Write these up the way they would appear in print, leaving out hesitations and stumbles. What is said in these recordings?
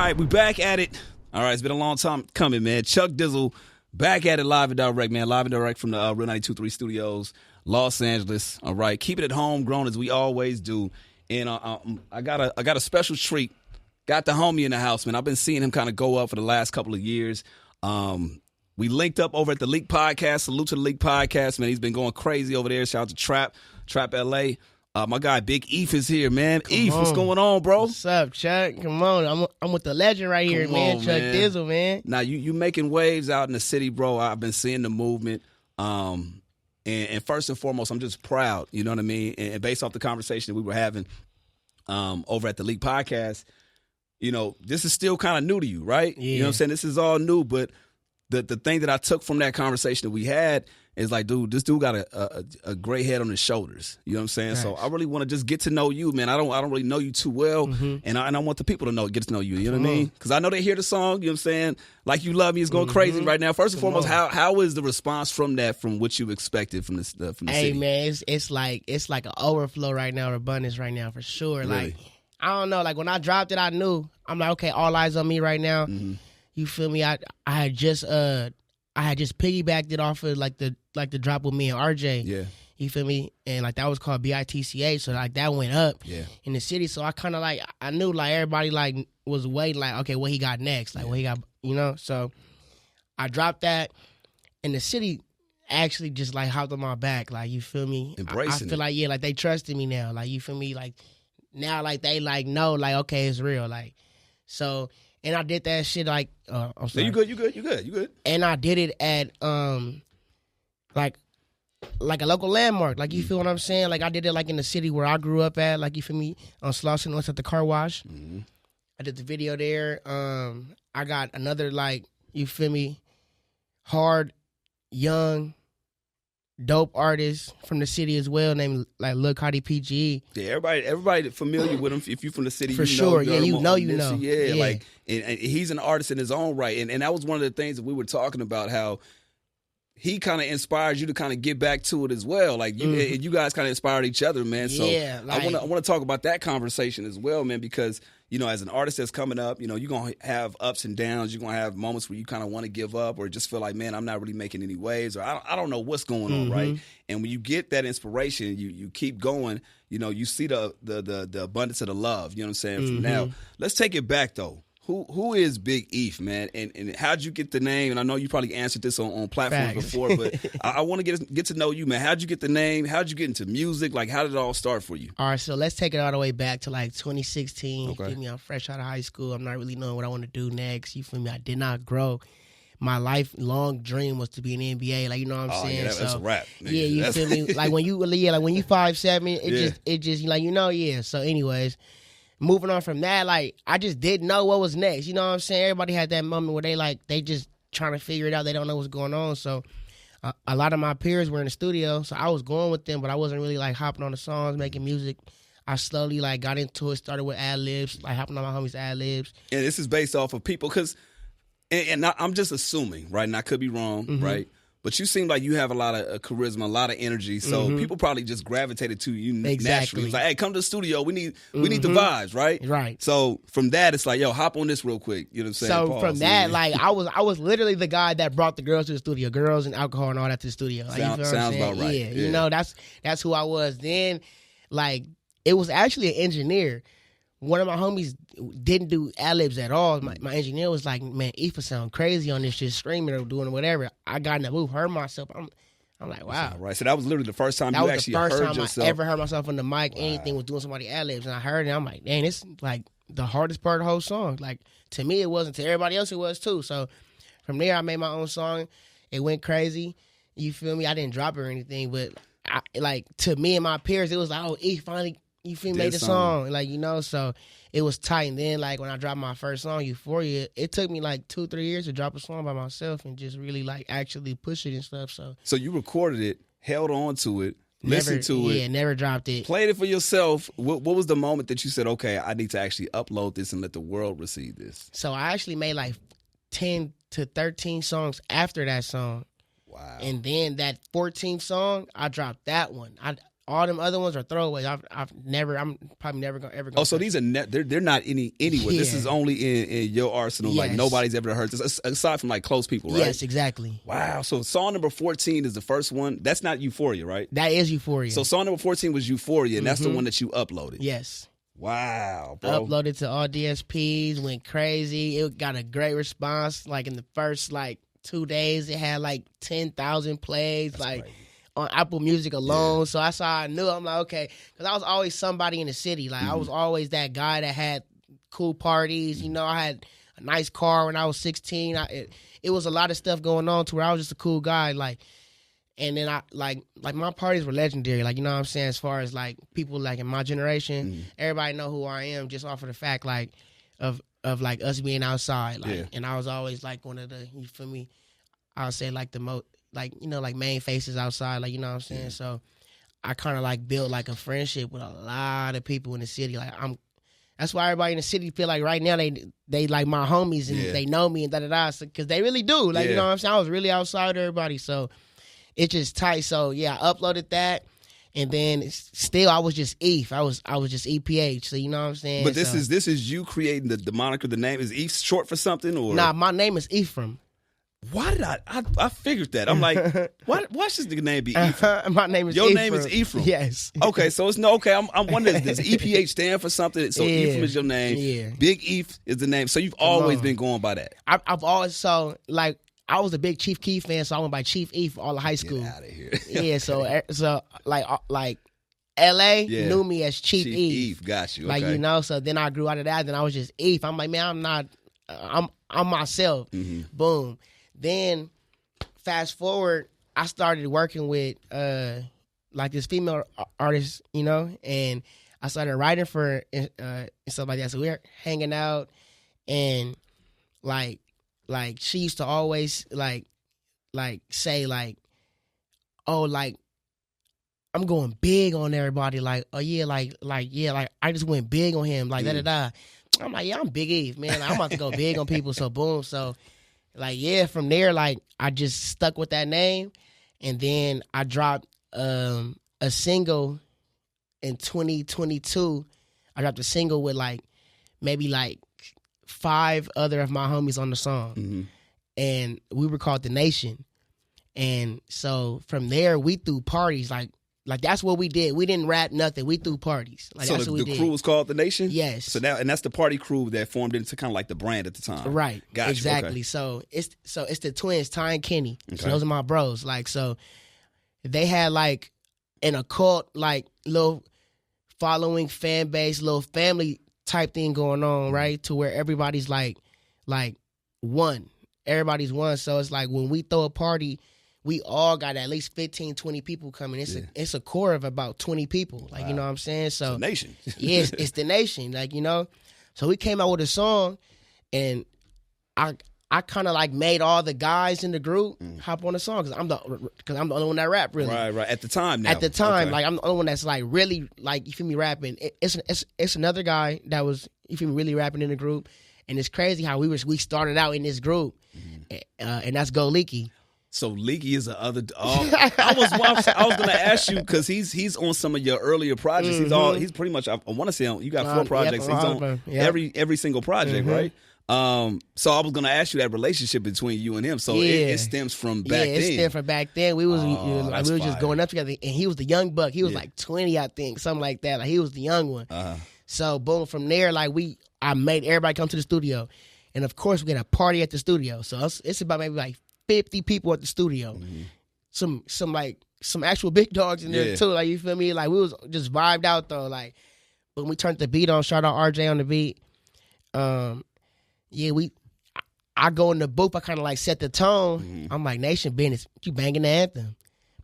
right, we back at it. All right, it's been a long time coming, man. Chuck Dizzle back at it live and direct, man. Live and direct from the Real 92.3 Studios, Los Angeles. All right, keep it at homegrown as we always do. And I got a special treat. Got the homie in the house, man. I've been seeing him kind of go up for the last couple of years. We linked up over at the Leak Podcast. Salute to the Leak Podcast, man. He's been going crazy over there. Shout out to Trap LA. My guy Big Eph is here, man. Eph, what's going on, bro? What's up, Chuck? Come on. I'm with the legend right here, man. Chuck Dizzle, man. Now, you making waves out in the city, bro. I've been seeing the movement. And first and foremost, I'm just proud, you know what I mean? And based off the conversation that we were having over at the Leak Podcast, you know, this is still kind of new to you, right? Yeah. You know what I'm saying? This is all new, but the thing that I took from that conversation that we had is like, dude, this dude got a great head on his shoulders. You know what I'm saying? Nice. So I really want to just get to know you, man. I don't really know you too well, and I want the people to get to know you. You know what I mean? Because I know they hear the song. You know what I'm saying? Like You Love Me is going crazy right now. First and foremost, how is the response from that, from what you expected from the city? Hey, man, it's like an overflow right now, abundance right now for sure. Really? Like, I don't know. Like, when I dropped it, I knew. I'm like, okay, all eyes on me right now. You feel me? I had just piggybacked it off of like the drop with me and RJ. Yeah. You feel me? And like that was called BITCA, so like that went up in the city. So I kind of like, I knew like everybody like was waiting like, okay, what he got next? Like what he got, you know? So I dropped that, and the city actually just like hopped on my back. Like, you feel me? Embracing I feel like, like they trusted me now. Like, you feel me? Like now like they like know like, okay, it's real. Like, so. And I did that shit like, I'm sorry. No, you good. And I did it at like a local landmark. Like, you feel what I'm saying? Like, I did it like in the city where I grew up at. Like, you feel me? On Slauson West at the car wash. I did the video there. I got another like, you feel me? Hard, young, dope artist from the city as well, named like Lil Cardi PGE. Yeah, everybody familiar with him. If you're from the city, for you sure. know, You know. Yeah, like, and he's an artist in his own right, and that was one of the things that we were talking about, how he kind of inspires you to kind of get back to it as well. Like, you guys kind of inspired each other, man. So yeah, like, I want to talk about that conversation as well, man, because, you know, as an artist that's coming up, you know, you're going to have ups and downs. You're going to have moments where you kind of want to give up or just feel like, man, I'm not really making any waves, or I don't know what's going on, right? And when you get that inspiration, you keep going, you know, you see the abundance of the love, you know what I'm saying? From now, let's take it back, though. Who is Big Eph, man? And how'd you get the name? And I know you probably answered this on platforms before, but I want to get to know you, man. How'd you get the name? How'd you get into music? Like, how did it all start for you? All right, so let's take it all the way back to like 2016. Okay. You feel me? I'm fresh out of high school. I'm not really knowing what I want to do next. You feel me? I did not grow. My lifelong dream was to be in the NBA. Like, you know what I'm saying? Yeah, that's a rap. Nigga. Yeah, you feel me? Like when you 5'7", it just like, you know, yeah. So anyways, moving on from that, like, I just didn't know what was next. You know what I'm saying? Everybody had that moment where they just trying to figure it out. They don't know what's going on. So a lot of my peers were in the studio, so I was going with them, but I wasn't really like hopping on the songs, making music. I slowly like got into it, started with ad-libs, like hopping on my homies' ad-libs. And this is based off of people, because, and I'm just assuming, right, and I could be wrong, right? But you seem like you have a lot of charisma, a lot of energy, so people probably just gravitated to you naturally. It's like, hey, come to the studio. We need the vibes, right? Right. So from that, it's like, yo, hop on this real quick. You know what I'm saying? So from that, like, I was literally the guy that brought the girls to the studio, girls and alcohol and all that to the studio. Like, sounds about right. Yeah, you know, that's who I was. Then, like, it was actually an engineer. One of my homies didn't do ad-libs at all. My engineer was like, man, Eph sound crazy on this shit, screaming or doing whatever. I got in the booth, heard myself. I'm like, wow. Right. So that was literally the first time you actually heard yourself. That was the first time I ever heard myself on the mic. Wow. Anything was doing somebody ad-libs. And I heard it, and I'm like, dang, it's like the hardest part of the whole song. Like, to me, it wasn't. To everybody else, it was too. So from there, I made my own song. It went crazy. You feel me? I didn't drop it or anything, but to me and my peers, it was like, oh, Eph finally, you feel me, made the song. Like, you know, so it was tight. And then, like, when I dropped my first song, Euphoria, it took me like 2-3 years to drop a song by myself and just really like actually push it and stuff. So you recorded it, held on to it, listened to it. Yeah, never dropped it. Played it for yourself. What was the moment that you said, okay, I need to actually upload this and let the world receive this? So I actually made like 10 to 13 songs after that song. Wow. And then that 14th song, I dropped that one. all them other ones are throwaways. I'm probably never gonna ever. Oh, so these are they're not anywhere. Yeah. This is only in your arsenal. Yes. Like nobody's ever heard this aside from like close people, right? Yes, exactly. Wow. So song number 14 is the first one. That's not Euphoria, right? That is Euphoria. So song number 14 was Euphoria, and that's the one that you uploaded. Yes. Wow, bro. Uploaded to all DSPs, went crazy. It got a great response. Like in the first 2 days, it had 10,000 plays. That's crazy. On Apple Music alone. Yeah. So that's how I knew. I'm like, okay. Because I was always somebody in the city. I was always that guy that had cool parties. You know, I had a nice car when I was 16. It was a lot of stuff going on to where I was just a cool guy. And then I my parties were legendary. You know what I'm saying? As far as people in my generation, everybody know who I am just off of the fact of us being outside. And I was always one of the, you feel me? I would say the most, main faces outside, you know what I'm saying? Yeah. So I kind of built a friendship with a lot of people in the city. That's why everybody in the city feel right now they like my homies and they know me and da-da-da, because they really do. You know what I'm saying? I was really outside everybody, so it's just tight. So yeah, I uploaded that. And then still, I was just Eph. I was just EPH. So you know what I'm saying. But this is you creating the moniker. The name is Eph short for something, or nah? My name is Ephraim. Why did I figured that? I'm like, why should the name be Ephraim? My name is Your Ephraim. name is Ephraim. Yes. Okay, so it's I'm wondering, does EPH stand for something? So Ephraim is your name. Yeah. Big Eph is the name. So you've always been going by that. I've always I was a big Chief Keef fan, so I went by Chief Eph all of high school. Get out of here. Yeah, so LA knew me as Chief Eph. Got you. Okay. You know, so then I grew out of that. Then I was just Eph. I'm like, man, I'm myself. Mm-hmm. Boom. Then fast forward, I started working with this female artist, you know, and I started writing for her and stuff like that. So we were hanging out, and she used to always say oh, I'm going big on everybody. I just went big on him. Da-da-da. I'm like, yeah, I'm Big Eph, man. I'm about to go big on people. So boom. So from there, I just stuck with that name. And then I dropped a single in 2022. I dropped a single with maybe 5 other of my homies on the song. Mm-hmm. And we were called The Nation. And so from there, we threw parties. That's what we did. We didn't rap nothing. We threw parties. So that's what we did. The crew was called The Nation? Yes. So that's the party crew that formed into kind of the brand at the time. Right. Gotcha. Exactly. Okay. So it's the twins, Ty and Kenny. Okay. So those are my bros. So they had an occult, little following fan base, little family type thing going on, right? To where everybody's one. Everybody's one. So it's when we throw a party, we all got at least 15, 20 people coming. It's a core of about 20 people. Wow. You know what I'm saying? So it's a nation. Yes, it's the nation. You know. So we came out with a song, and I kind of like made all the guys in the group hop on the song because I'm the only one that rap really. Right. At the time now. At the time, okay. Like I'm the only one that's like really like, you feel me, rapping. It's another guy that was, you feel me, really rapping in the group, and it's crazy how we started out in this group, and that's Go Leaky. So Leaky is the other. I was going to ask you because he's on some of your earlier projects. He's pretty much. I want to say you got 4 projects. He's on every single project, right? So I was going to ask you that relationship between you and him. So it stems from back then. Yeah, it stems from back then. We was just going up together, and he was the young buck. He was like 20, I think, something like that. Like he was the young one. So boom, from there, I made everybody come to the studio, and of course we had a party at the studio. So it's about maybe like 50 people at the studio. Some actual big dogs in there too. Like, you feel me? Like we was just vibed out though. Like when we turned the beat on, shout out RJ on the beat. I go in the booth, I kind of like set the tone. I'm like, Nation Business, you banging the anthem.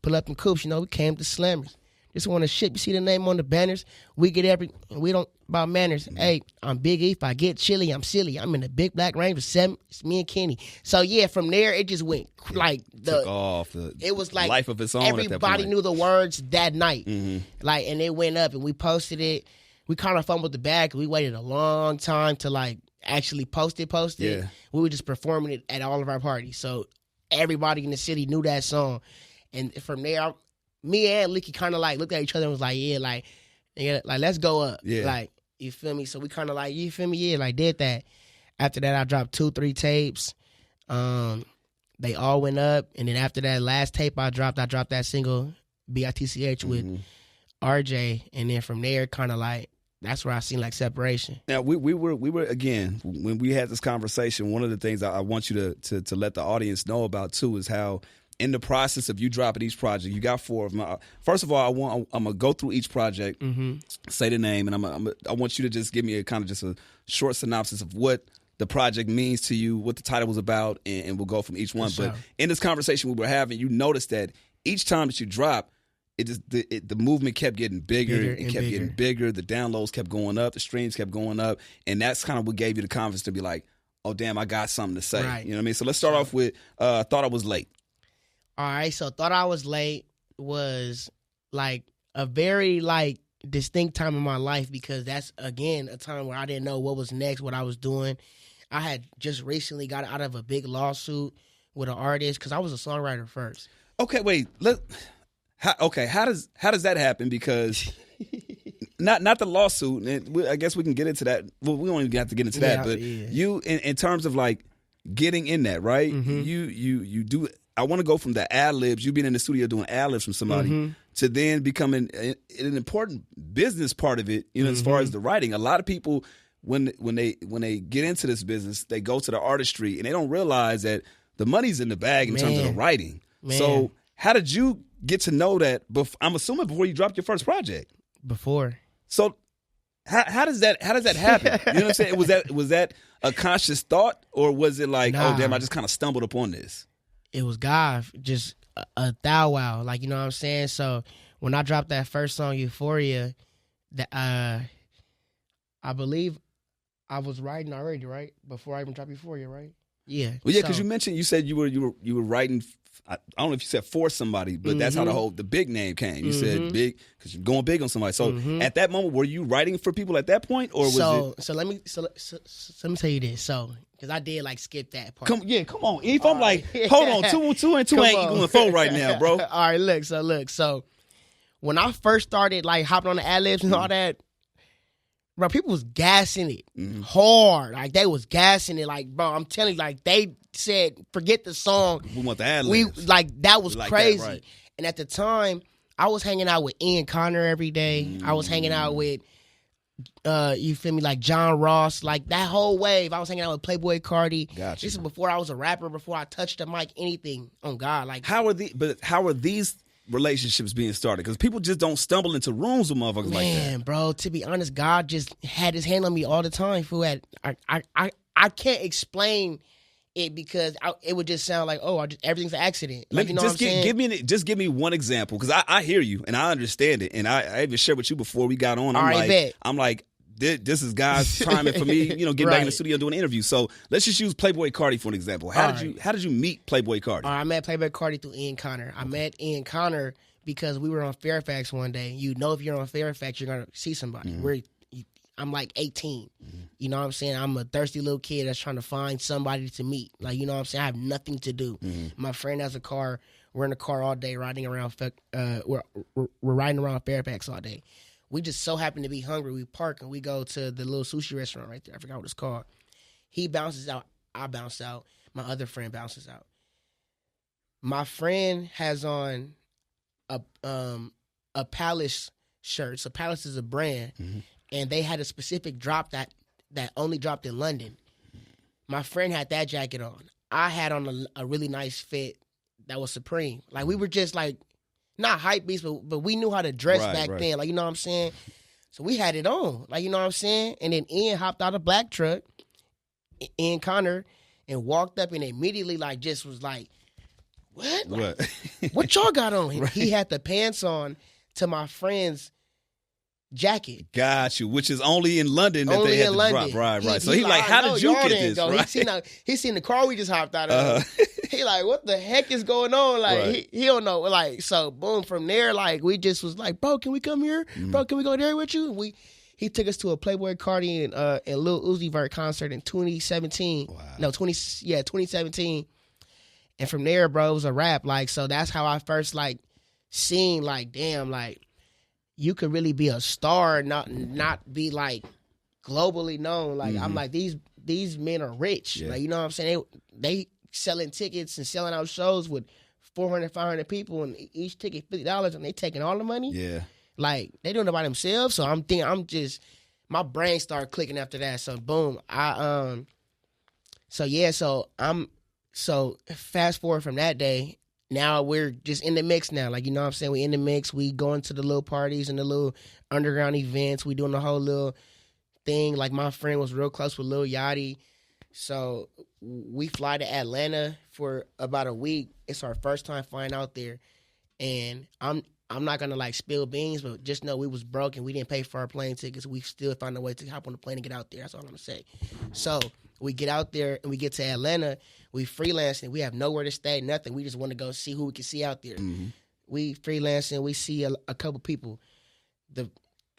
Pull up in coops, we came to Slammers. Just want to ship. You see the name on the banners? We get we don't about manners. Hey, I'm Big Eph. I get chilly. I'm silly. I'm in the big black range with 7. It's me and Kenny. So yeah, from there it just went took off. It was like life of its own. Everybody knew the words that night. And it went up, and we posted it. We kind of fumbled the bag because we waited a long time to actually post it. Yeah. We were just performing it at all of our parties. So everybody in the city knew that song. And from there, me and Licky kind of like looked at each other and was like, yeah, like let's go up. Yeah. Like, you feel me? So we kind of like, you feel me? Yeah, like did that. After that, I dropped 2-3 tapes. They all went up. And then after that last tape I dropped that single, BITCH with RJ. And then from there, kind of like, that's where I seen like separation. Now we were again, when we had this conversation, one of the things I want you to let the audience know about too is how in the process of you dropping each project, you got 4 of them. First of all, I'm gonna go through each project, say the name, and I want you to just give me a kind of just a short synopsis of what the project means to you, what the title was about, and we'll go from each one. But in this conversation we were having, you noticed that each time that you drop, the movement kept getting bigger, it kept getting bigger, the downloads kept going up, the streams kept going up, and that's kind of what gave you the confidence to be like, oh damn, I got something to say. Right. You know what I mean? So let's start off with Thought I Was Late. All right, so Thought I Was Late was like a very like distinct time in my life because that's again a time where I didn't know what was next, what I was doing. I had just recently got out of a big lawsuit with an artist because I was a songwriter first. Okay, wait. How does that happen? Because not the lawsuit. And I guess we can get into that. Well, we don't even have to get into that. But you, in terms of like getting in that, right? You do. I want to go from the ad libs, you being in the studio doing ad libs from somebody, to then becoming an important business part of it. You know, as far as the writing, a lot of people when they get into this business, they go to the artistry and they don't realize that the money's in the bag in terms of the writing. So how did you get to know that? I'm assuming before you dropped your first project. Before. So how does that happen? You know what I'm saying? Was that a conscious thought, or was it like, oh damn, I just kind of stumbled upon this? It was God, just a thou wow, like, you know what I'm saying? So when I dropped that first song, Euphoria, I believe I was writing already, right? Before I even dropped Euphoria, right? Yeah. Well, yeah, because you said you were writing. I don't know if you said for somebody, but that's how the big name came. You said big because you're going big on somebody. So at that moment, were you writing for people at that point, or was it? So let me tell you this. So because I did like skip that part. Come on, Eve. I'm like, hold on, 2 and 2 ain't going 4 right now, bro. All right, look. So when I first started like hopping on the ad libs and all that, bro, people was gassing it hard. Like they was gassing it. Like, bro, I'm telling you, like they said, forget the song. We want the ad libs. We like that was like crazy. That, right. And at the time, I was hanging out with Ian Connor every day. I was hanging out with you feel me, like John Ross, like that whole wave. I was hanging out with Playboy Cardi. Gotcha. This is before I was a rapper, before I touched the mic, anything. On God, like how are these relationships being started? Because people just don't stumble into rooms with motherfuckers like that. Man, bro, to be honest, God just had his hand on me all the time. Fool, I can't explain it because it would just sound like, everything's an accident. Like, you know what I'm saying? Give me one example, because I hear you and I understand it, and I even shared with you before we got on. I'm like, this is God's timing for me, getting back in the studio doing an interview. So let's just use Playboy Cardi for an example. How did you meet Playboy Cardi? I met Playboy Cardi through Ian Connor. I met Ian Connor because we were on Fairfax one day. You know, if you're on Fairfax, you're gonna see somebody. I'm like 18. You know what I'm saying? I'm a thirsty little kid that's trying to find somebody to meet. Like, you know what I'm saying? I have nothing to do. My friend has a car. We're in the car all day riding around. We're riding around Fairfax all day. We just so happen to be hungry. We park and we go to the little sushi restaurant right there. I forgot what it's called. He bounces out. I bounce out. My other friend bounces out. My friend has on a Palace shirt. So Palace is a brand. And they had a specific drop that only dropped in London. My friend had that jacket on. I had on a really nice fit that was Supreme. Like, we were just like, not hype beasts, but we knew how to dress back then. Like, you know what I'm saying? So we had it on. Like, you know what I'm saying? And then Ian hopped out of black truck, Ian Connor, and walked up and immediately like just was like, what? Like, what y'all got on? He had the pants on to my friend's jacket. Got you, which is only in London that they had to drop. Right. So he like, how did you get this? Right? He seen the car we just hopped out of. He like, what the heck is going on? Like, he don't know. Like, so boom, from there, like, we just was like, bro, can we come here? Bro, can we go there with you? He took us to a Playboy Cardi and Lil Uzi Vert concert in 2017. Wow. No, 2017. And from there, bro, it was a wrap. Like, so that's how I first like seeing like, damn, like you could really be a star, not be like globally known. Like I'm like these men are rich. Yeah. Like, you know what I'm saying? They selling tickets and selling out shows with 400, 500 people, and each ticket $50, and they taking all the money. Yeah. Like they doing it by themselves. So I'm thinking, my brain started clicking after that. So boom, so fast forward from that day. Now we're just in the mix now. Like, you know what I'm saying? We in the mix. We going to the little parties and the little underground events. We doing the whole little thing. Like, my friend was real close with Lil Yachty. So we fly to Atlanta for about a week. It's our first time flying out there. And I'm not going to, like, spill beans, but just know we was broke and we didn't pay for our plane tickets. We still found a way to hop on the plane and get out there. That's all I'm going to say. So we get out there and we get to Atlanta. We freelancing. We have nowhere to stay, nothing. We just want to go see who we can see out there. Mm-hmm. We freelancing. We see a couple people. The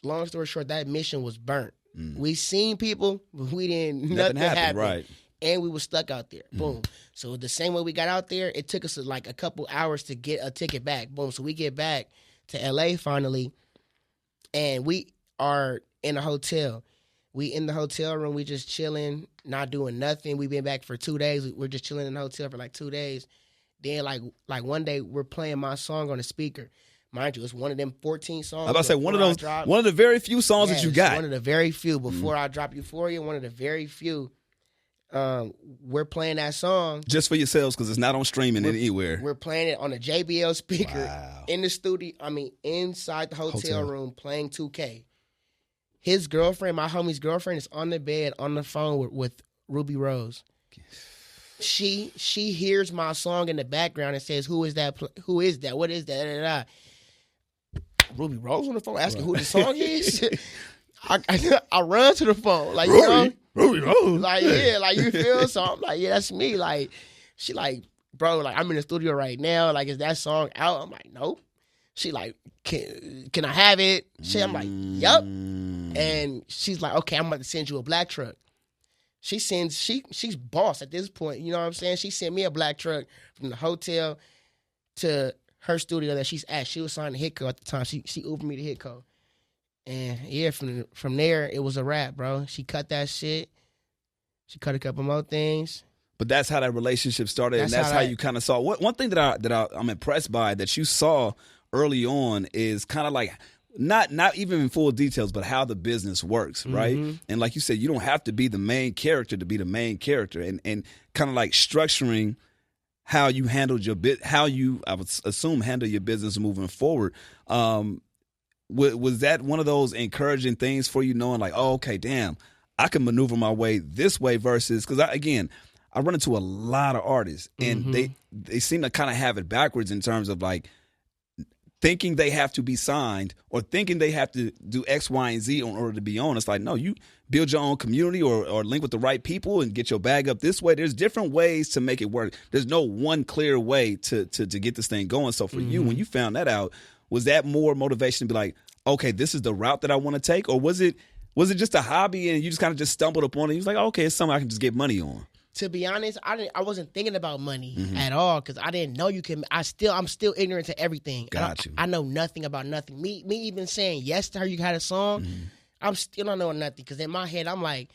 long story short, that mission was burnt. Mm. We seen people, but we didn't. Nothing happened. Right. And we were stuck out there. Mm. Boom. So the same way we got out there, it took us like a couple hours to get a ticket back. Boom. So we get back to LA finally, and we are in a hotel. We in the hotel room. We just chilling, not doing nothing. We been back for 2 days. We're just chilling in the hotel for like 2 days. Then like one day we're playing my song on the speaker. Mind you, it's one of them 14 songs. I was about to say one of the very few songs that you got. One of the very few before I drop Euphoria. One of the very few. We're playing that song just for yourselves because it's not on streaming anywhere. We're playing it on a JBL speaker in the studio. I mean, inside the hotel room playing 2K. His girlfriend, my homie's girlfriend, is on the bed on the phone with Ruby Rose. She hears my song in the background and says, "Who is that? Who is that? What is that?" Da, da, da. Ruby Rose on the phone asking who the song is. I run to the phone like, Ruby Rose. Like, yeah, like, you feel? So I'm like, yeah, that's me. Like, she like, bro, like, I'm in the studio right now. Like, is that song out? I'm like, nope. She like, can I have it? I'm like, yup. And she's like, okay, I'm about to send you a black truck. She's boss at this point. You know what I'm saying? She sent me a black truck from the hotel to her studio that she's at. She was signed to Hitco at the time. She Ubered me to Hitco. And yeah, from there, it was a wrap, bro. She cut that shit. She cut a couple more things. But that's how that relationship started, and that's how you kind of saw. One thing that I'm impressed by that you saw early on is kind of like not even in full details, but how the business works, right? Mm-hmm. And like you said, you don't have to be the main character to be the main character, and kind of like structuring how you handled your how you, I would assume, handle your business moving forward. Was that one of those encouraging things for you, knowing like, oh, okay, damn, I can maneuver my way this way versus, because I run into a lot of artists and they seem to kind of have it backwards in terms of like thinking they have to be signed or thinking they have to do X, Y, and Z in order to be on. It's like, no, you build your own community or link with the right people and get your bag up this way. There's different ways to make it work. There's no one clear way to get this thing going. So for you, when you found that out, was that more motivation to be like, okay, this is the route that I want to take? Or was it just a hobby and you just kind of just stumbled upon it? You was like, okay, it's something I can just get money on. To be honest, I wasn't thinking about money at all because I didn't know you can. I'm still ignorant to everything. Got you. I know nothing about nothing. Me even saying yes to her, you had a song, I'm still not knowing nothing because in my head I'm like,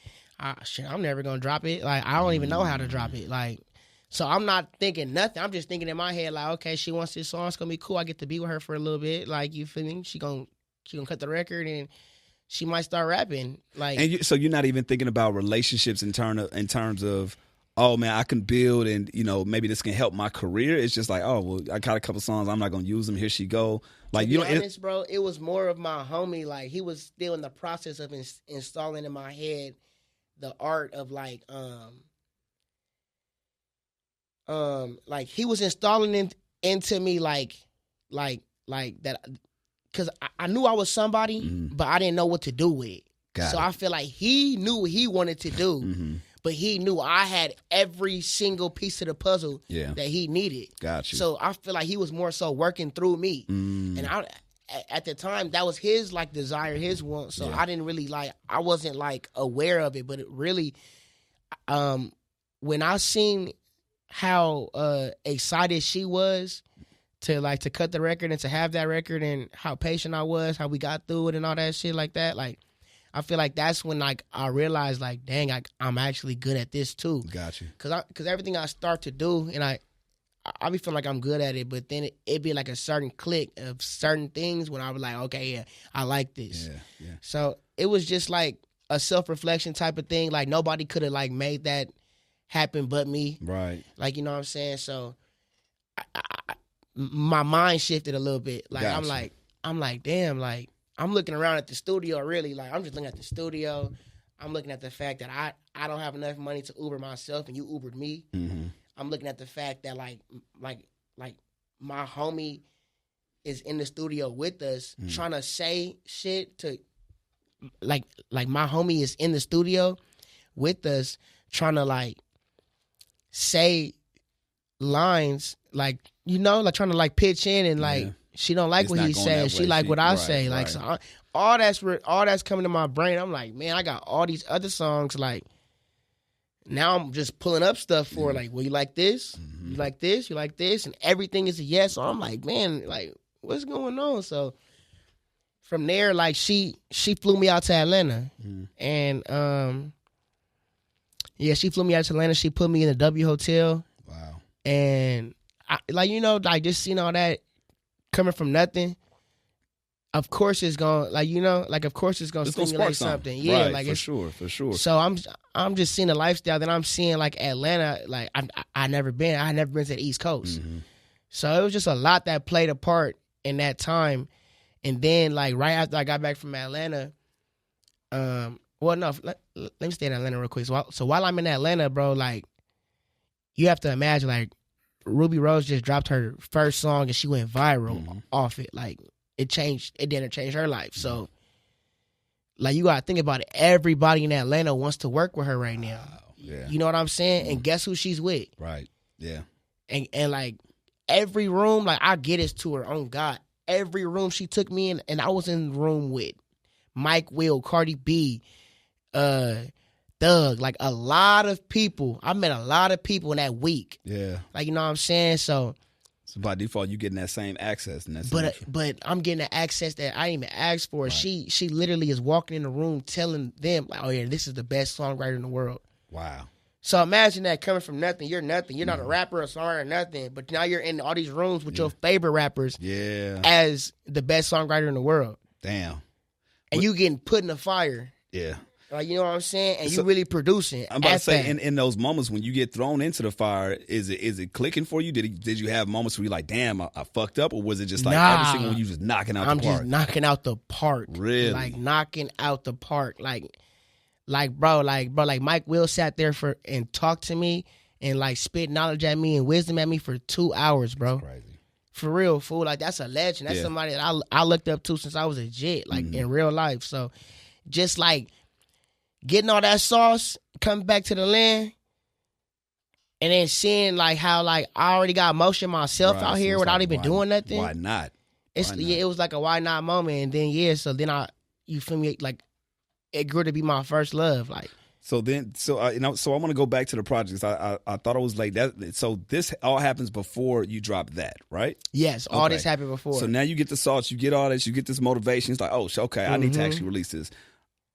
shit, I'm never gonna drop it. Like I don't even know how to drop it. Like, so I'm not thinking nothing. I'm just thinking in my head like, okay, she wants this song. It's gonna be cool. I get to be with her for a little bit. Like, you feel me? She gonna cut the record and she might start rapping. Like, and so you're not even thinking about relationships in terms of, oh man, I can build and maybe this can help my career. It's just like, oh well, I got a couple songs, I'm not gonna use them. Here she go. Like, to be honest, bro, it was more of my homie. Like, he was still in the process of installing in my head the art of like he was installing it into me like that. Because I knew I was somebody, but I didn't know what to do with. I feel like he knew what he wanted to do, but he knew I had every single piece of the puzzle that he needed. Got you. So I feel like he was more so working through me. And at the time, that was his like desire, his want. So I didn't really I wasn't like aware of it. But it really, when I seen how excited she was to cut the record and to have that record and how patient I was, how we got through it and all that shit like that. Like, I feel like that's when like I realized like, dang, I'm actually good at this too. Got you. Cause everything I start to do and I be feeling like I'm good at it, but then it be like a certain click of certain things when I was like, okay, yeah, I like this. Yeah. So it was just like a self-reflection type of thing. Like nobody could have like made that happen but me. Right. Like, you know what I'm saying? So my mind shifted a little bit. Like gotcha. I'm like, damn, like I'm looking around at the studio really. Like I'm just looking at the studio. I'm looking at the fact that I don't have enough money to Uber myself and you Ubered me. Mm-hmm. I'm looking at the fact that like my homie is in the studio with us trying to say shit to like my homie is in the studio with us trying to like say lines like, you know, like trying to like pitch in and like she don't like what he says. She like what I say. Like so all that's coming to my brain. I'm like, man, I got all these other songs. Like now I'm just pulling up stuff for like, well, you like this? You like this? You like this? And everything is a yes. So I'm like, man, like what's going on? So from there, like she flew me out to Atlanta, and she flew me out to Atlanta. She put me in the W Hotel. Wow. And I, like, you know, like just seeing all that coming from nothing, of course it's gonna, like, you know, like of course it's gonna stimulate something. Yeah, right, like for sure. So I'm just seeing the lifestyle that I'm seeing like Atlanta. Like I never been to the East Coast. So it was just a lot that played a part in that time. And then like right after I got back from Atlanta, let me stay in Atlanta real quick. So while I'm in Atlanta, bro, like you have to imagine like Ruby Rose just dropped her first song and she went viral off it. Like it didn't change her life. So like you gotta think about it. Everybody in Atlanta wants to work with her right now. Yeah. You know what I'm saying? And guess who she's with? Right. Yeah. And like every room, like I get it to her on God. Every room she took me in, and I was in the room with Mike Will, Cardi B, Thug, like a lot of people. I met a lot of people in that week. Yeah. Like, you know what I'm saying? So by default, you getting that same access. And that's but I'm getting the access that I didn't even ask for. Right. She literally is walking in the room telling them, like, oh yeah, this is the best songwriter in the world. Wow. So imagine that coming from nothing. You're nothing. You're not a rapper or songwriter or nothing. But now you're in all these rooms with your favorite rappers as the best songwriter in the world. Damn. And you getting put in the fire. Yeah. Like, you know what I'm saying? And you really producing. I'm about to say, in those moments when you get thrown into the fire, is it clicking for you? Did you have moments where you're like, damn, I fucked up? Or was it just like every single one you just knocking out the park? I'm just knocking out the park. Really? Like, knocking out the park. Like, bro, Mike Will sat there and talked to me and like spit knowledge at me and wisdom at me for 2 hours, bro. That's crazy. For real, fool. Like, that's a legend. That's somebody that I looked up to since I was a jit, like in real life. So just like getting all that sauce, coming back to the land, and then seeing like how like I already got motion myself out here without even doing nothing. Why not? It was like a why not moment. And then so then you feel me, like it grew to be my first love. Like so I want to go back to the projects. I thought I was late. So this all happens before you drop that, right? Yes, all this happened before. So now you get the sauce, you get all this, you get this motivation. It's like, oh, okay, I need to actually release this.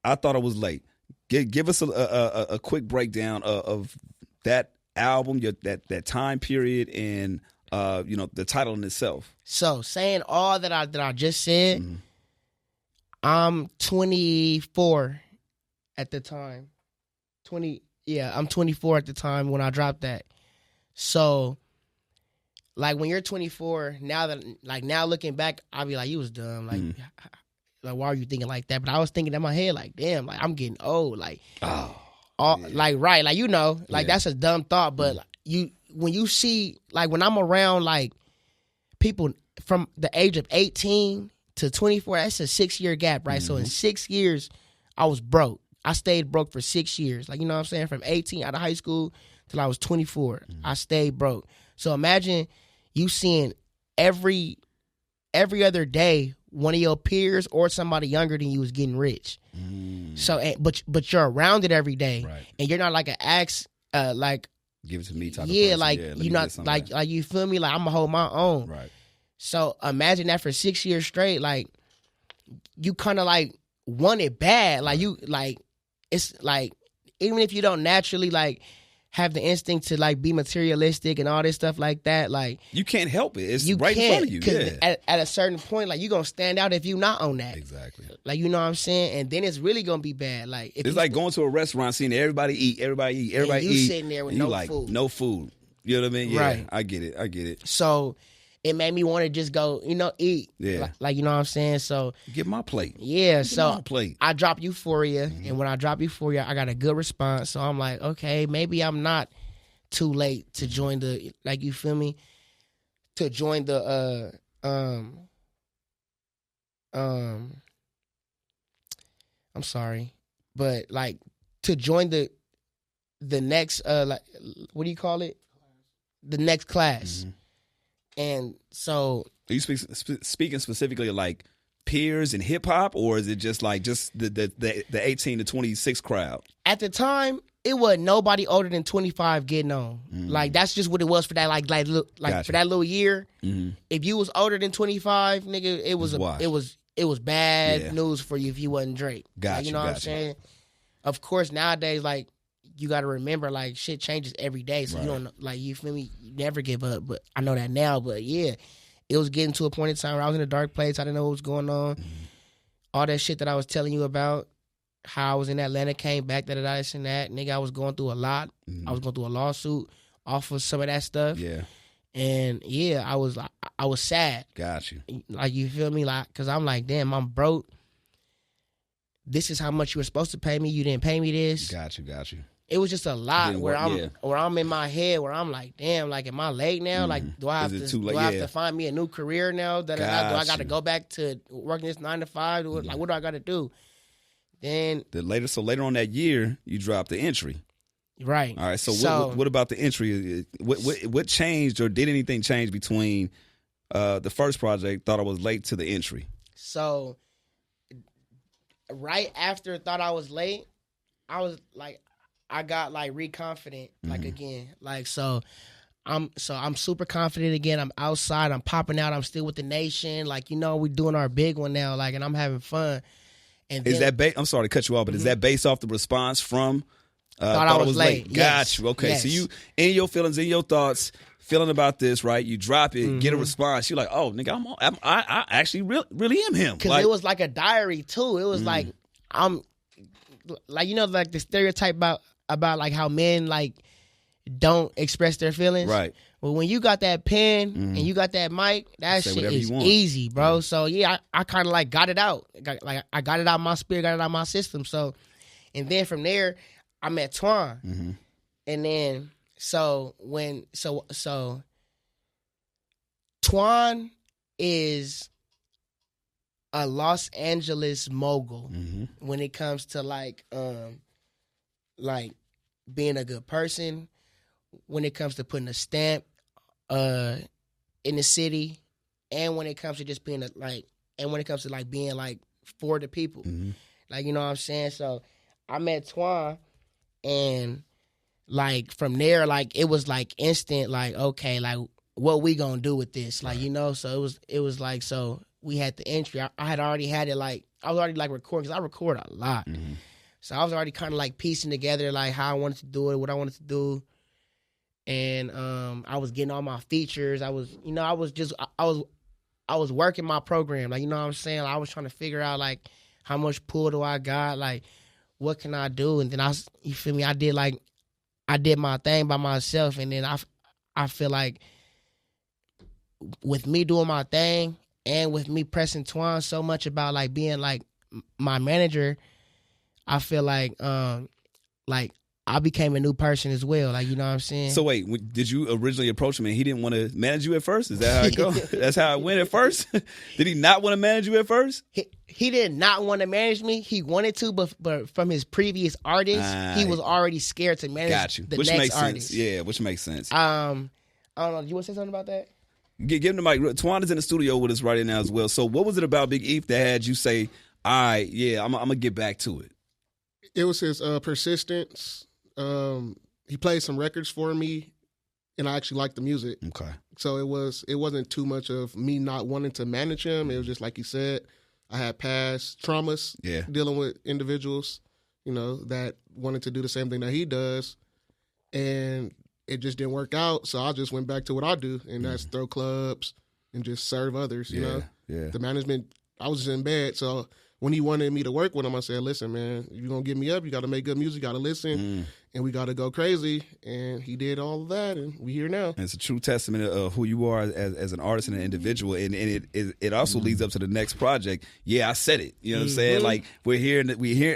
I thought I was late. Give us a quick breakdown of that album, that time period, and the title in itself. So saying all that I just said, I'm 24 at the time. I'm 24 at the time when I dropped that. So like when you're 24, now looking back, I'll be like, you was dumb. Like why are you thinking like that? But I was thinking in my head, like, damn, like I'm getting old. Like, like, right, like, you know, like that's a dumb thought. But when you see, like when I'm around like people from the age of 18 to 24, that's a 6-year gap, right? So in 6 years, I was broke. I stayed broke for 6 years. Like, you know what I'm saying? From 18 out of high school till I was 24, I stayed broke. So imagine you seeing every other day one of your peers or somebody younger than you is getting rich. So, but you're around it every day, right. And you're not like an axe, like give it to me type of person. like you're not like you feel me? Like I'm gonna hold my own, right? So imagine that for 6 years straight, like you kind of like want it bad. Like you like it's like even if you don't naturally like have the instinct to like be materialistic and all this stuff like that, like you can't help it. It's right in front of you. Yeah. At a certain point, like you're gonna stand out if you're not on that. Exactly. Like you know what I'm saying, and then it's really gonna be bad. Like if it's like going to a restaurant, seeing everybody eat, you eat, sitting there with and no you like food. no food. You know what I mean? Yeah, right. I get it. So it made me want to just go, eat. Yeah. Like you know what I'm saying? So get my plate. Yeah. Get so my plate. I drop Euphoria, and when I drop Euphoria, I got a good response. So I'm like, okay, maybe I'm not too late to join the, like, you feel me? To join the I'm sorry, but like to join the next like, what do you call it? The next class. And so, are you speaking specifically of like peers in hip hop, or is it just the 18 to 26 crowd? At the time, it was nobody older than 25 getting on. Like that's just what it was for that gotcha. For that little year. If you was older than 25, nigga, it was bad news for you if you wasn't Drake. Gotcha. Like, you know what I'm saying? Of course, nowadays, like, you got to remember, like, shit changes every day. So you don't, like, you feel me? You never give up. But I know that now. But yeah, it was getting to a point in time where I was in a dark place. I didn't know what was going on. All that shit that I was telling you about, how I was in Atlanta, came back, this and that. Nigga, I was going through a lot. I was going through a lawsuit off of some of that stuff. Yeah. And yeah, I was sad. Got you. Like, you feel me? Like, because I'm like, damn, I'm broke. This is how much you were supposed to pay me. You didn't pay me this. Got you. It was just a lot where I'm in my head where I'm like, damn, like, am I late now? Like, do I have to find me a new career now? Do I got to go back to working this 9 to 5? Like, what do I got to do? Then later on that year, you dropped the entry. Right. All right. So what about the entry? What changed, or did anything change between the first project, Thought I Was Late, to the entry? So right after Thought I Was Late, I was like, I got like re-confident, like again. Like, so I'm super confident again. I'm outside, I'm popping out, I'm still with the nation. Like, we're doing our big one now, like, and I'm having fun. And is that I'm sorry to cut you off, but is that based off the response from Thought I Was Late? Got you. Okay. Yes. So you, in your feelings, in your thoughts, feeling about this, right? You drop it, get a response. You're like, oh, nigga, I actually really am him. Because it was like a diary too. It was like, I'm like, like the stereotype about like how men like don't express their feelings. Right. Well, when you got that pen and you got that mic, that shit is easy, bro. So yeah, I kind of like got it out. I got it out of my spirit, got it out of my system. So, and then from there, I met Twan. And then so Twan is a Los Angeles mogul when it comes to like being a good person, when it comes to putting a stamp in the city, and when it comes to just being being like for the people. Like, you know what I'm saying? So I met Twan, and like from there, like it was like instant, like, okay, like what we gonna do with this? Like, so it was like, so we had the entry. I had already had it, like I was already like recording, because I record a lot. So I was already kind of like piecing together like how I wanted to do it, what I wanted to do. And I was getting all my features. I was working my program. Like, you know what I'm saying? Like, I was trying to figure out like how much pull do I got? Like, what can I do? And then you feel me? I did my thing by myself. And then I feel like with me doing my thing and with me pressing Twan so much about like being like my manager, I feel like I became a new person as well. Like, you know what I'm saying? So wait, did you originally approach him and he didn't want to manage you at first? Is that how it goes? That's how it went at first? Did he not want to manage you at first? He did not want to manage me. He wanted to, but from his previous artist, he was already scared to manage the next artist. Sense. Yeah, which makes sense. I don't know. Do you want to say something about that? Give him the mic. Twan is in the studio with us right now as well. So what was it about Big Eph that had you say, all right, yeah, I'm going to get back to it? It was his persistence. He played some records for me and I actually liked the music. Okay. So it wasn't too much of me not wanting to manage him. It was just like you said, I had past traumas dealing with individuals, that wanted to do the same thing that he does, and it just didn't work out. So I just went back to what I do, and that's throw clubs and just serve others. You know, the management. I was just in bed, so when he wanted me to work with him, I said, "Listen, man, if you're gonna get me up, you got to make good music, you got to listen, and we got to go crazy." And he did all of that, and we here now. And it's a true testament of who you are as an artist and an individual, and it also leads up to the next project. Yeah, I said it. You know what I'm saying? Like we hear.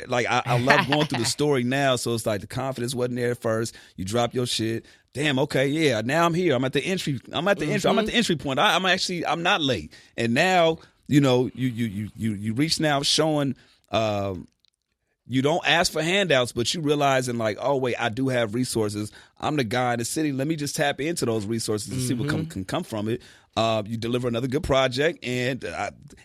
Like I love going through the story now. So it's like the confidence wasn't there at first. You drop your shit. Damn. Okay. Yeah. Now I'm here. I'm at the entry. I'm at the entry point. I'm not late. And now. You reach now showing you don't ask for handouts, but you realizing like, oh wait, I do have resources. I'm the guy in the city. Let me just tap into those resources and see what can come from it. You deliver another good project, and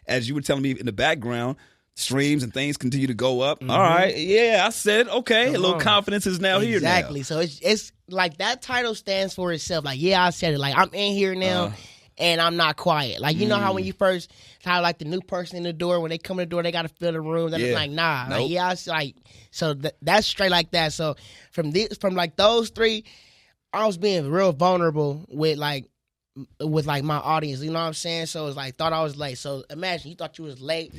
as you were telling me in the background, streams and things continue to go up. All right, I said okay. A little confidence is now here. Exactly. So it's like that title stands for itself. Like I said it. Like I'm in here now. And I'm not quiet. Like, you know how when you first, how like the new person in the door, when they come in the door, they got to fill the room. Then it's like, nah. Nope. So that's straight like that. So from like those three, I was being real vulnerable with my audience. You know what I'm saying? So it's like, thought I was late. So imagine you thought you was late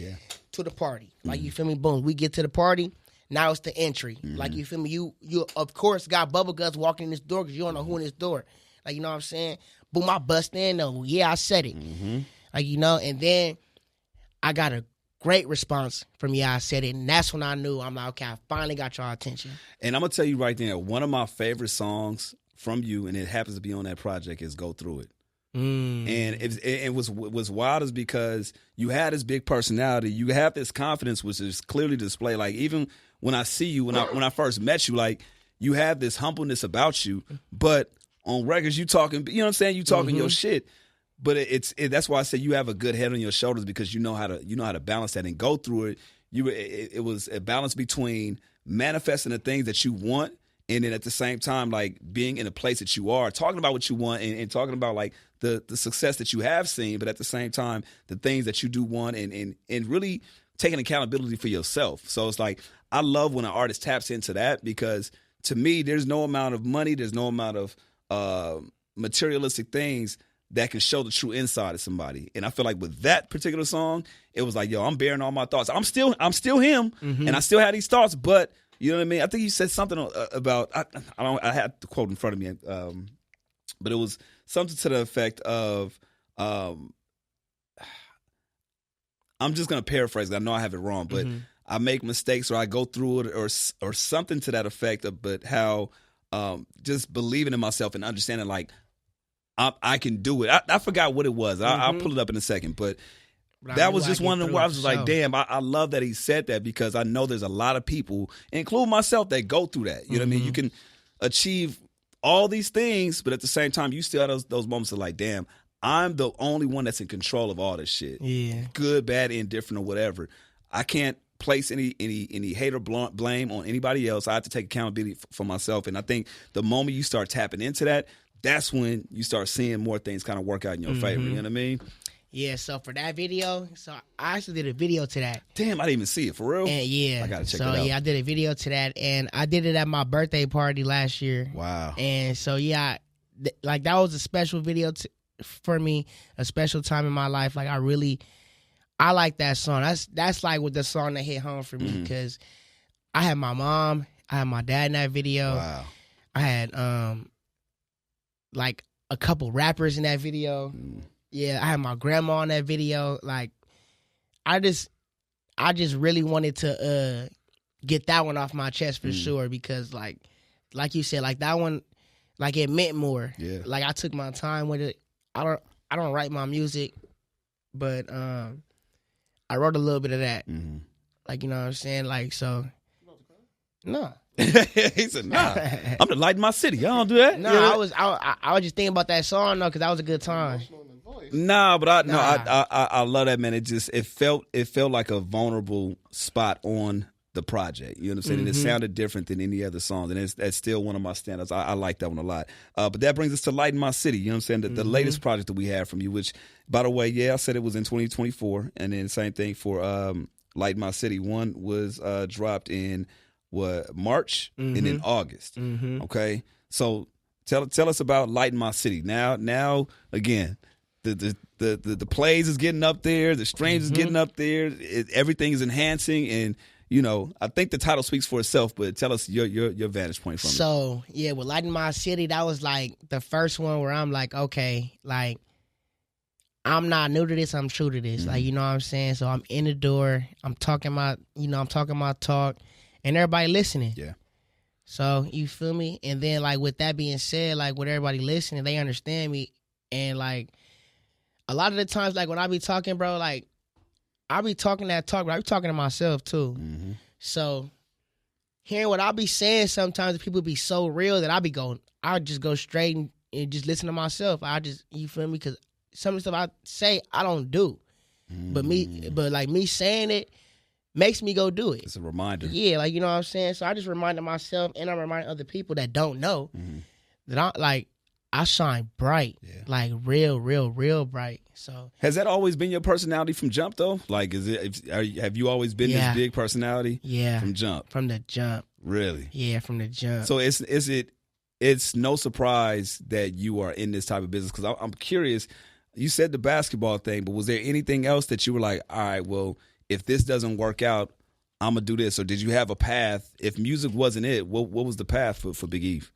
to the party. Like, you feel me? Boom. We get to the party. Now it's the entry. Like, you feel me? You of course got bubble guts walking in this door because you don't know who in this door. Like, you know what I'm saying? Boom, I bust in though. Yeah, I said it. Like, and then I got a great response from I said it. And that's when I knew, I'm like, okay, I finally got your attention. And I'm going to tell you right there, one of my favorite songs from you, and it happens to be on that project, is Go Through It. And it was wild is because you had this big personality. You have this confidence, which is clearly displayed. Like, even when I see you, when I first met you, like, you have this humbleness about you, but on records, you talking, you know what I'm saying? You talking your shit, but that's why I say you have a good head on your shoulders because you know how to balance that and go through it. It was a balance between manifesting the things that you want and then at the same time like being in a place that you are, talking about what you want and talking about like the success that you have seen, but at the same time the things that you do want and really taking accountability for yourself. So it's like I love when an artist taps into that because to me there's no amount of money, there's no amount of materialistic things that can show the true inside of somebody. And I feel like with that particular song, it was like, yo, I'm bearing all my thoughts. I'm still him, and I still have these thoughts, but you know what I mean? I think you said something about, I had the quote in front of me, but it was something to the effect of, I'm just going to paraphrase it. I know I have it wrong, but I make mistakes or I go through it or something to that effect, but how just believing in myself and understanding like I can do it. I forgot what it was. I'll pull it up in a second. But that was just one of the where I was like, damn, I love that he said that because I know there's a lot of people, including myself, that go through that. You know what I mean? You can achieve all these things, but at the same time, you still have those moments of like, damn, I'm the only one that's in control of all this shit. Yeah. Good, bad, indifferent, or whatever. I can't place any hate or blame on anybody else. I have to take accountability for myself. And I think the moment you start tapping into that, that's when you start seeing more things kind of work out in your favor. You know what I mean? Yeah, so for that video, so I actually did a video to that. Damn, I didn't even see it, for real? And yeah. I gotta check it out. So yeah, I did a video to that, and I did it at my birthday party last year. Wow. And so yeah, like that was a special video for me, a special time in my life. Like I like that song. That's like what the song that hit home for me because I had my mom, I had my dad in that video. Wow. I had like a couple rappers in that video. Yeah, I had my grandma in that video. Like, I just really wanted to get that one off my chest for sure because like you said, like that one, like it meant more. Yeah. Like I took my time with it. I don't write my music, but I wrote a little bit of that. Like, you know what I'm saying? Like, so no. He said, nah, I'm the light in my city. I don't do that. No, I was just thinking about that song though, because that was a good time. Nah, but I love that, man. It felt like a vulnerable spot on the project. You know what I'm saying? And it sounded different than any other song. And that's still one of my standouts. I like that one a lot. But that brings us to Light in My City. You know what I'm saying? The latest project that we have from you, which, by the way, I said it was in 2024. And then same thing for Light in My City. One was dropped in March and then August. Okay? So tell us about Light in My City. Now again, the plays is getting up there, the streams is getting up there, everything is enhancing, and I think the title speaks for itself, but tell us your vantage point from it. So, with Light in My City, that was like the first one where I'm like, okay, like, I'm not new to this, I'm true to this. Like, you know what I'm saying? So I'm in the door, I'm talking my talk, and everybody listening. Yeah. So, you feel me? And then, like, with that being said, like, with everybody listening, they understand me. And, like, a lot of the times, like, when I be talking, bro, like, I be talking that talk, but I be talking to myself too. So hearing what I be saying sometimes, people be so real that I just go straight and just listen to myself. You feel me? Because some of the stuff I say, I don't do. But me saying it makes me go do it. It's a reminder. Yeah, like, you know what I'm saying? So I just reminded myself, and I remind other people that don't know that I shine bright, like real, real, real bright. So has that always been your personality from jump though? Like, have you always been this big personality? Yeah, from jump. From the jump. Really? Yeah, from the jump. So it's no surprise that you are in this type of business, because I'm curious. You said the basketball thing, but was there anything else that you were like, all right, well, if this doesn't work out, I'm gonna do this? Or did you have a path? If music wasn't it, what was the path for Big Eph?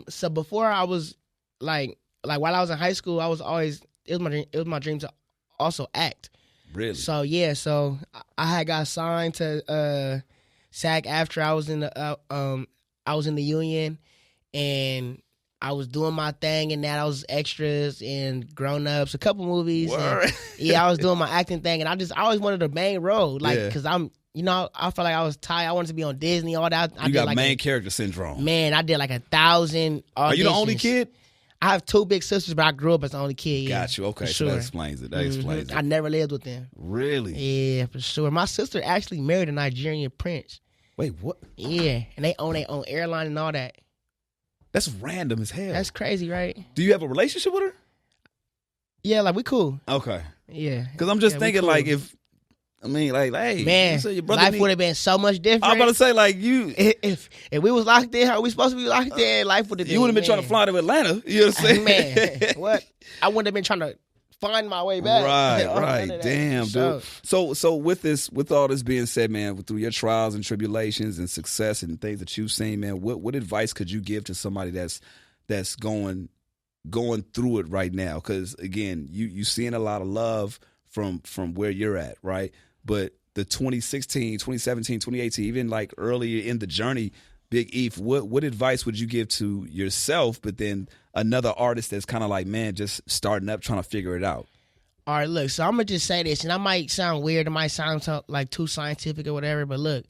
So before I was like while I was in high school, I was always it was my dream to also act. Really? So so I had got signed to SAG after I was in the union, and I was doing my thing, and that I was extras and Grown Ups, a couple movies. And, I was doing my acting thing, and I always wanted a main role, like, because I felt like I was tired. I wanted to be on Disney, all that. You got main character syndrome. Man, I did like 1,000 auditions. Are you the only kid? I have two big sisters, but I grew up as the only kid. Yeah, got you. Okay, so sure. That explains it. Explains it. I never lived with them. Really? Yeah, for sure. My sister actually married a Nigerian prince. Wait, what? Yeah, and they own their own airline and all that. That's random as hell. That's crazy, right? Do you have a relationship with her? Yeah, like, we cool. Okay. Yeah. Because I'm just thinking, cool. Like, hey, man, your brother life would have been so much different. I was about to say, like, you, if we was locked in, how we supposed to be locked in? Life would have been. You would have been trying to fly to Atlanta. You know what I'm saying? Man, what? I wouldn't have been trying to find my way back. Right. Damn, dude. So with all this being said, man, through your trials and tribulations and success and things that you've seen, man, what advice could you give to somebody that's going through it right now? Because again, you seeing a lot of love from where you're at, right? But the 2016, 2017, 2018, even like earlier in the journey, Big Eph, what advice would you give to yourself, but then another artist that's kind of like, man, just starting up, trying to figure it out? All right, look, so I'm going to just say this, and I might sound weird, it might sound like too scientific or whatever, but look,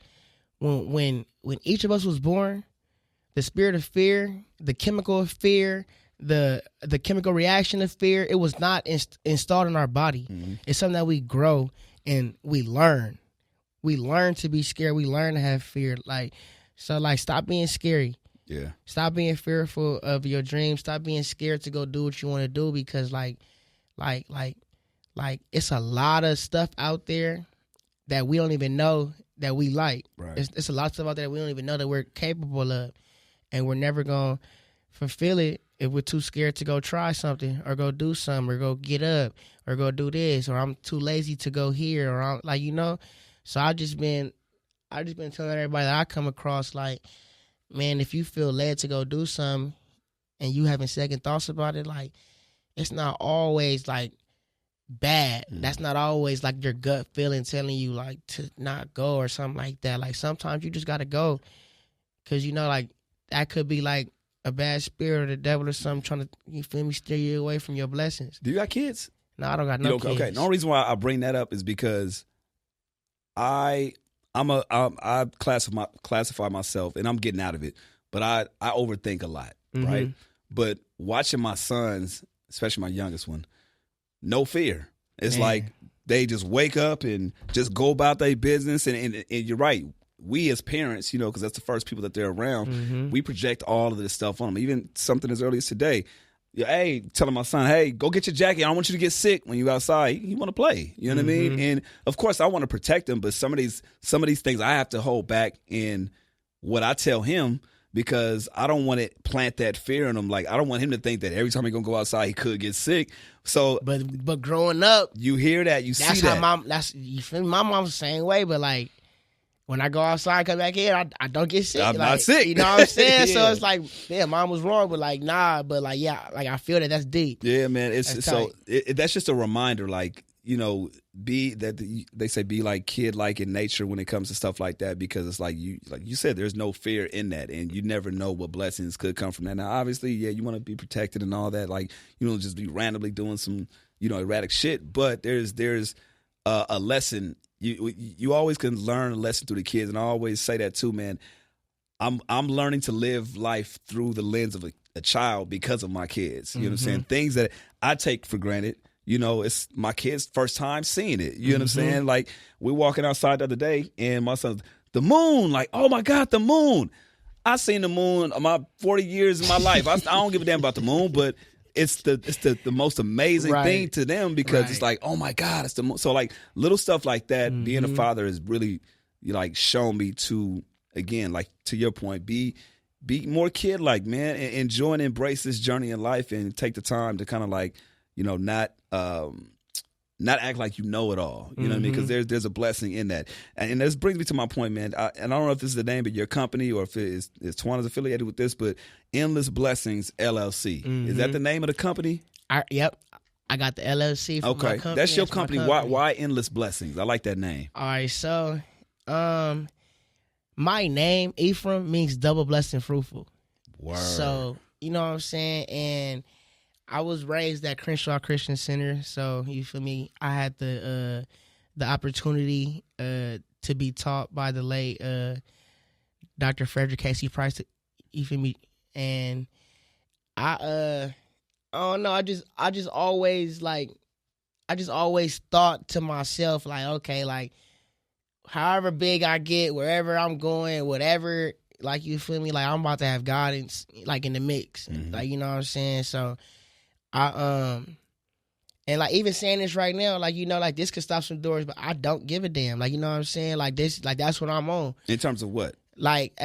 when each of us was born, the spirit of fear, the chemical of fear, the chemical reaction of fear, it was not installed in our body. Mm-hmm. It's something that we grow and we learn. We learn to be scared. We learn to have fear. So stop being scary. Yeah. Stop being fearful of your dreams. Stop being scared to go do what you want to do, because like it's a lot of stuff out there that we don't even know that we like. Right. It's a lot of stuff out there that we don't even know that we're capable of, and we're never gonna fulfill it if we're too scared to go try something or go do something or go get up or go do this, or I'm too lazy to go here, or I'm So I just been telling everybody that I come across, like, man, if you feel led to go do something and you having second thoughts about it, like, it's not always like bad. Mm. That's not always like your gut feeling telling you like to not go or something like that. Like, sometimes you just gotta go, because like that could be like a bad spirit or the devil or something trying to, you feel me, steer you away from your blessings. Do you got kids? No, I don't got no kids. Okay, the only reason why I bring that up is because I classify myself, and I'm getting out of it, but I overthink a lot, mm-hmm. right? But watching my sons, especially my youngest one, no fear. It's like they just wake up and just go about their business, and you're right. we as parents, you know, because that's the first people that they're around, we project all of this stuff on them. Even something as early as today. Hey, telling my son, hey, go get your jacket. I don't want you to get sick when you outside. He want to play. You know what I mean? And of course, I want to protect him, but some of these things I have to hold back in what I tell him, because I don't want to plant that fear in him. Like, I don't want him to think that every time he's gonna go outside, he could get sick. So, but growing up, you hear that, you see that. You feel me? My mom's the same way, but like, when I go outside, come back in, I don't get sick. I'm like, not sick. You know what I'm saying? Yeah. So it's like, yeah, mom was wrong, but like, nah, but like, yeah, like I feel that's deep. Yeah, man. That's just a reminder, like, you know, they say be like kid-like in nature when it comes to stuff like that, because it's like you said, there's no fear in that, and you never know what blessings could come from that. Now, obviously, yeah, you want to be protected and all that. Like, you don't just be randomly doing some, you know, erratic shit, but there's a lesson. You always can learn a lesson through the kids, and I always say that too, man. I'm learning to live life through the lens of a child because of my kids. You know what I'm saying? Things that I take for granted. You know, it's my kid's first time seeing it. You know what I'm saying? Like, we're walking outside the other day, and my son's, the moon, like, oh my God, the moon. I seen the moon my 40 years of my life. I don't give a damn about the moon, but it's the most amazing thing to them, because it's like, oh my God, it's the moon. So like little stuff like that, being a father has really, like, shown me to, again, like to your point, be more kid-like, man, and enjoy and embrace this journey in life, and take the time to kind of like, you know, not act like you know it all. You know what I mean? Because there's a blessing in that. And this brings me to my point, man. And I don't know if this is the name of your company or if it's Twana's affiliated with this, but Endless Blessings LLC. Is that the name of the company? Yep. I got the LLC for my company. That's your company. Why Endless Blessings? I like that name. All right. So, my name, Ephraim, means double blessed and fruitful. Word. So, you know what I'm saying? And I was raised at Crenshaw Christian Center, so you feel me? I had the opportunity to be taught by the late Dr. Frederick Casey Price. You feel me? And I don't know. I just always thought to myself, like, okay, like, however big I get, wherever I'm going, whatever, like, you feel me? Like, I'm about to have God in the mix, like, you know what I'm saying? So. And like, even saying this right now, like, you know, like, this could stop some doors, but I don't give a damn. Like, you know what I'm saying? Like, this, like, that's what I'm on. In terms of what? Like,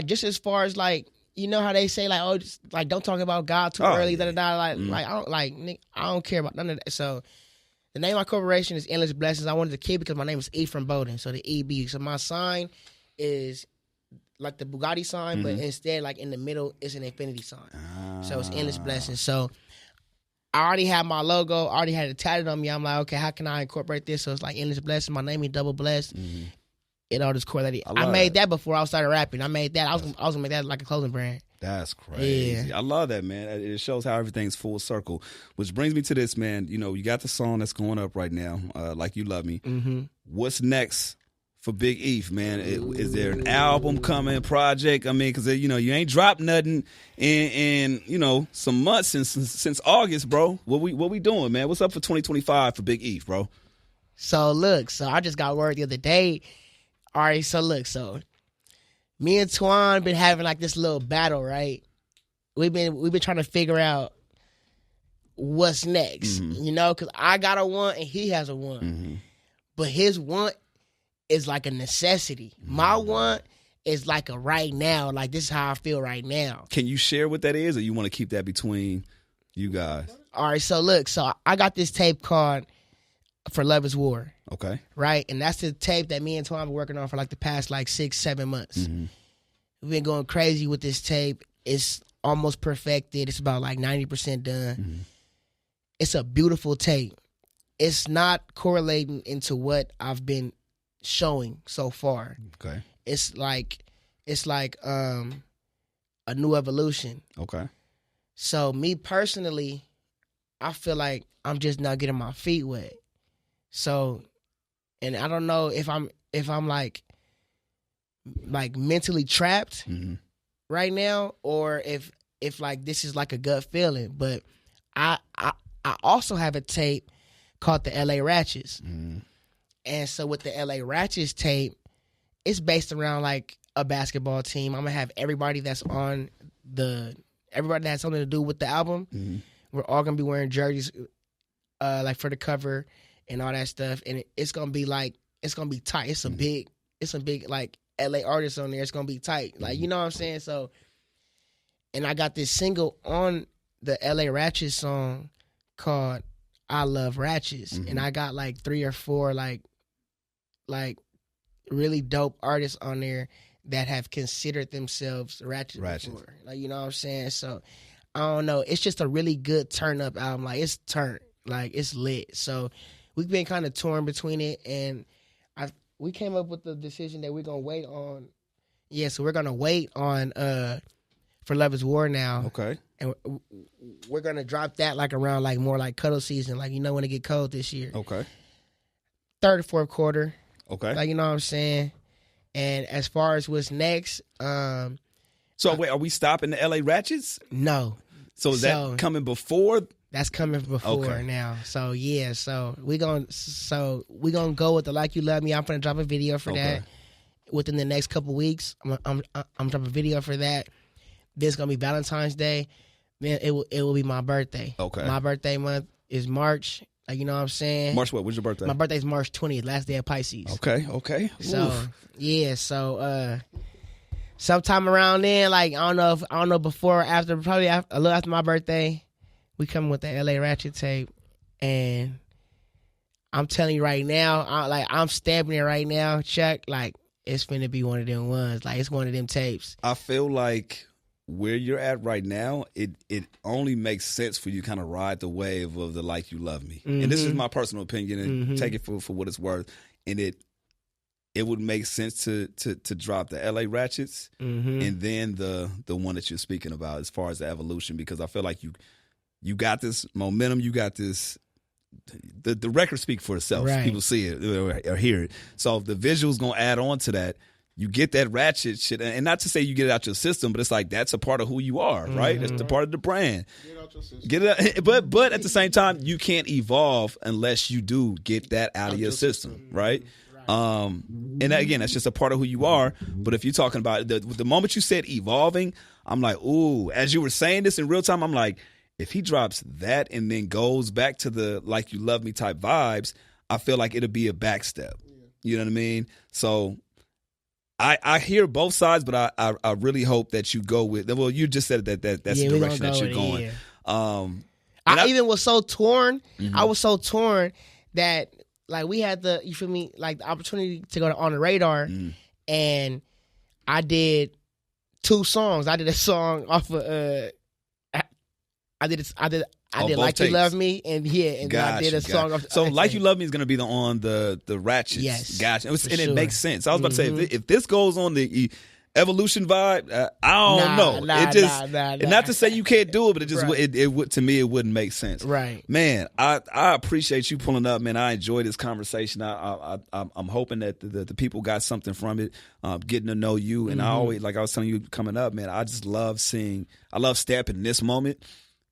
just as far as, like, you know how they say, like, oh, just, like, don't talk about God too early, da-da-da. Like, I don't care about none of that. So the name of my corporation is Endless Blessings. I wanted to keep it because my name is Ephraim Bowden, so the EB. So my sign is like the Bugatti sign, but instead, like, in the middle, it's an infinity sign. So it's Endless Blessings. So I already had my logo, already had it tatted on me. I'm like, okay, how can I incorporate this? So it's like Endless Blessings. My name is Double Blessed. It all just correlated. I made that before I started rapping. I made that. I was gonna make that like a clothing brand. That's crazy. Yeah. I love that, man. It shows how everything's full circle. Which brings me to this, man. You know, you got the song that's going up right now, Like You Love Me. What's next for Big Eph, man? Is there an album coming, project? I mean, because, you know, you ain't dropped nothing in you know, some months since August, bro. What we doing, man? What's up for 2025 for Big Eph, bro? So look, I just got word the other day. All right, so look, me and Twan been having like this little battle, right? We've been trying to figure out what's next, you know, because I got a want and he has a want, but his want is like a necessity. My want is like a right now. Like, this is how I feel right now. Can you share what that is, or you want to keep that between you guys? All right, so look, I got this tape called For Love Is War. Okay. Right? And that's the tape that me and Twan been working on for like the past like 6-7 months. We've been going crazy with this tape. It's almost perfected. It's about like 90% done. It's a beautiful tape. It's not correlating into what I've been showing so far. Okay. It's like a new evolution. Okay. So me personally, I feel like I'm just not getting my feet wet. So, and I don't know if I'm like mentally trapped right now, or if like this is like a gut feeling. But I also have a tape called the LA Ratchets. And so with the LA Ratchets tape, it's based around like a basketball team. I'm gonna have everybody that's something to do with the album. Mm-hmm. We're all gonna be wearing jerseys, like for the cover and all that stuff. And it's gonna be tight. It's some big like LA artists on there. It's gonna be tight. Like, you know what I'm saying? So, and I got this single on the LA Ratchets song called I Love Ratchets. Mm-hmm. And I got like 3 or 4 like really dope artists on there that have considered themselves ratchets before. Like, you know what I'm saying? So I don't know. It's just a really good turn up album. Like, it's turned. Like, it's lit. So we've been kind of torn between it, and we came up with the decision that we're gonna wait on. Yeah, so we're gonna wait on For Love Is War now. Okay. And we're gonna drop that like around like more like cuddle season, like, you know, when it get cold this year. Okay. Third or fourth quarter. Okay. Like, you know what I'm saying? And as far as what's next, so wait, are we stopping the LA Ratchets? No. So is that coming before? That's coming before now. So yeah, so we gonna go with the Like You Love Me. I'm gonna drop a video for that within the next couple weeks. I'm dropping a video for that. This gonna be Valentine's Day. Then it will be my birthday. Okay. My birthday month is March. Like, you know what I'm saying? March what? When's your birthday? My birthday's March 20th, last day of Pisces. Okay. So yeah, so sometime around then, like I don't know before or after, probably a little after my birthday, we come with the LA Ratchet tape, and I'm telling you right now, I'm stamping it right now, Chuck. Like, it's finna be one of them ones. Like, it's one of them tapes. I feel like where you're at right now, it only makes sense for you to kind of ride the wave of the Like You Love Me. Mm-hmm. And this is my personal opinion, and take it for what it's worth. And it would make sense to drop the LA Ratchets and then the one that you're speaking about as far as the evolution, because I feel like you got this momentum, you got this. The record speaks for itself. Right. People see it or hear it. So if the visual's gonna add on to that, you get that ratchet shit, and not to say you get it out your system, but it's like that's a part of who you are, right? That's the part of the brand. Get it out your system. Get it out, but at the same time, you can't evolve unless you do get that out of your system, right? And that, again, that's just a part of who you are. But if you're talking about the moment you said evolving, I'm like, ooh. As you were saying this in real time, I'm like, if he drops that and then goes back to the Like You Love Me type vibes, I feel like it'll be a backstep. You know what I mean? So I hear both sides, but I really hope that you go with. Well, you just said that's the direction that you're going. I even was so torn. I was so torn that, like, we had the, you feel me, like the opportunity to go to On the Radar, and I did 2 songs. I did a song off of I did Like You Love Me, and I did a song off. So Like You Love Me is going to be on the Ratchets. Yes, gotcha. And it makes sense. I was about to say, if this goes on the evolution vibe, I don't know. And not to say you can't do it, but it just it would, to me, it wouldn't make sense. Right, man. I appreciate you pulling up, man. I enjoyed this conversation. I'm hoping that the people got something from it, getting to know you. And I always, like I was telling you coming up, man, I just love stepping in this moment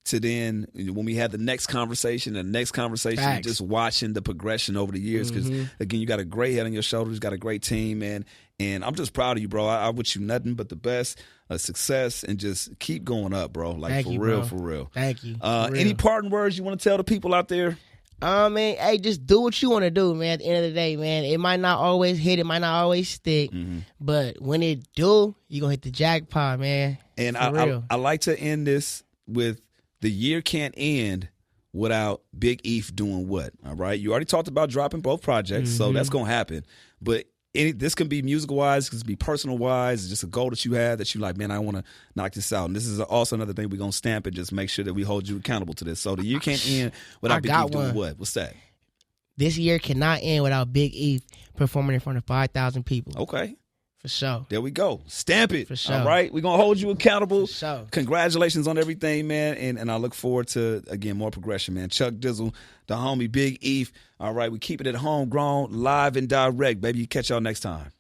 to then when we had the next conversation, Facts. just watching the progression over the years. Because again, you got a great head on your shoulders, got a great team, man. And I'm just proud of you, bro. I wish you nothing but the best, success, and just keep going up, bro. Like, Thank for you, real, bro. for real. Thank you. Any parting words you want to tell the people out there? Man, hey, just do what you want to do, man. At the end of the day, man, it might not always hit, it might not always stick, but when it do, you gonna hit the jackpot, man. And I like to end this with, the year can't end without Big Eph doing what? All right, you already talked about dropping both projects, so that's gonna happen. But this can be musical wise, this can be personal wise. It's just a goal that you have that you like, man, I want to knock this out. And this is also another thing we're gonna stamp and just make sure that we hold you accountable to this. So the year can't end without Big Eph doing what? What's that? This year cannot end without Big Eph performing in front of 5,000 people. Okay. For sure. There we go. Stamp it. For sure. All right. We're going to hold you accountable. For sure. Congratulations on everything, man. And I look forward to, again, more progression, man. Chuck Dizzle, the homie Big Eph. All right. We keep it at homegrown, live and direct, baby. Catch y'all next time.